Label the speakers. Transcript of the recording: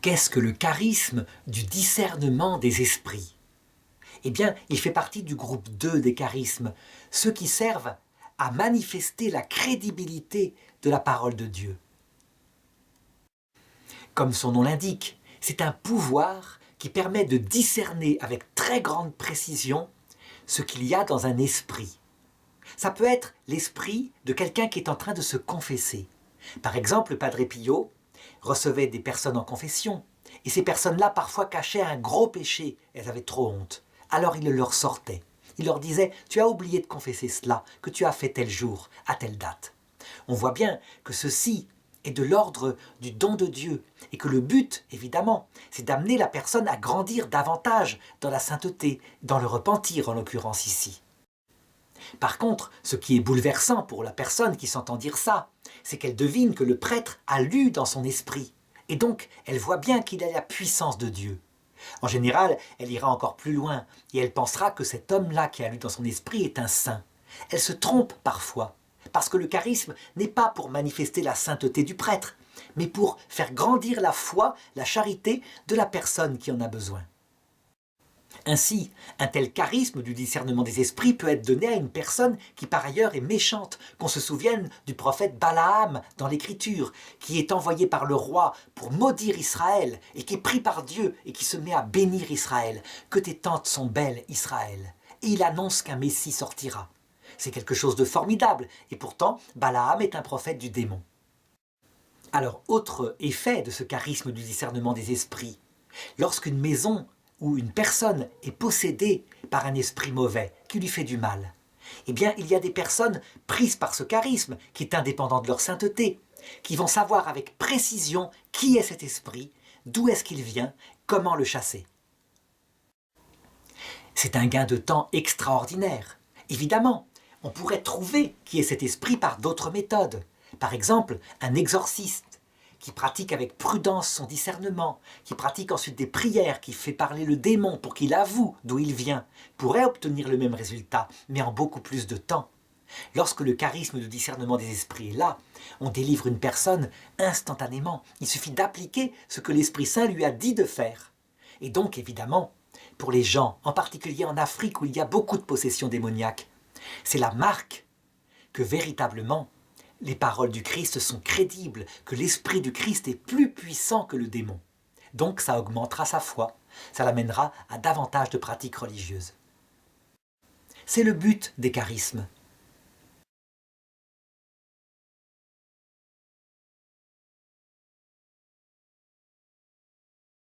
Speaker 1: Qu'est-ce que le charisme du discernement des esprits? Eh bien, il fait partie du groupe 2 des charismes, ceux qui servent à manifester la crédibilité de la parole de Dieu. Comme son nom l'indique, c'est un pouvoir qui permet de discerner avec très grande précision ce qu'il y a dans un esprit. Ça peut être l'esprit de quelqu'un qui est en train de se confesser. Par exemple, le Padre Pio recevait des personnes en confession, et ces personnes-là parfois cachaient un gros péché, elles avaient trop honte. Alors il le leur sortait. Il leur disait « Tu as oublié de confesser cela, que tu as fait tel jour, à telle date. » On voit bien que ceci est de l'ordre du don de Dieu, et que le but, évidemment, c'est d'amener la personne à grandir davantage dans la sainteté, dans le repentir en l'occurrence ici. Par contre, ce qui est bouleversant pour la personne qui s'entend dire ça, c'est qu'elle devine que le prêtre a lu dans son esprit, et donc elle voit bien qu'il a la puissance de Dieu. En général, elle ira encore plus loin, et elle pensera que cet homme-là qui a lu dans son esprit est un saint. Elle se trompe parfois, parce que le charisme n'est pas pour manifester la sainteté du prêtre, mais pour faire grandir la foi, la charité de la personne qui en a besoin. Ainsi, un tel charisme du discernement des esprits peut être donné à une personne qui par ailleurs est méchante, qu'on se souvienne du prophète Balaam dans l'Écriture, qui est envoyé par le roi pour maudire Israël, et qui est pris par Dieu et qui se met à bénir Israël. « Que tes tentes sont belles, Israël !» Et il annonce qu'un Messie sortira. C'est quelque chose de formidable, et pourtant Balaam est un prophète du démon. Alors, autre effet de ce charisme du discernement des esprits, lorsqu'une maison où une personne est possédée par un esprit mauvais qui lui fait du mal, eh bien il y a des personnes prises par ce charisme qui est indépendant de leur sainteté, qui vont savoir avec précision qui est cet esprit, d'où est-ce qu'il vient, comment le chasser. C'est un gain de temps extraordinaire. Évidemment, on pourrait trouver qui est cet esprit par d'autres méthodes. Par exemple, un exorciste qui pratique avec prudence son discernement, qui pratique ensuite des prières, qui fait parler le démon pour qu'il avoue d'où il vient, pourrait obtenir le même résultat, mais en beaucoup plus de temps. Lorsque le charisme de discernement des esprits est là, on délivre une personne instantanément. Il suffit d'appliquer ce que l'Esprit Saint lui a dit de faire. Et donc, évidemment, pour les gens, en particulier en Afrique où il y a beaucoup de possessions démoniaques, c'est la marque que véritablement les paroles du Christ sont crédibles, que l'Esprit du Christ est plus puissant que le démon. Donc ça augmentera sa foi, ça l'amènera à davantage de pratiques religieuses. C'est le but des charismes,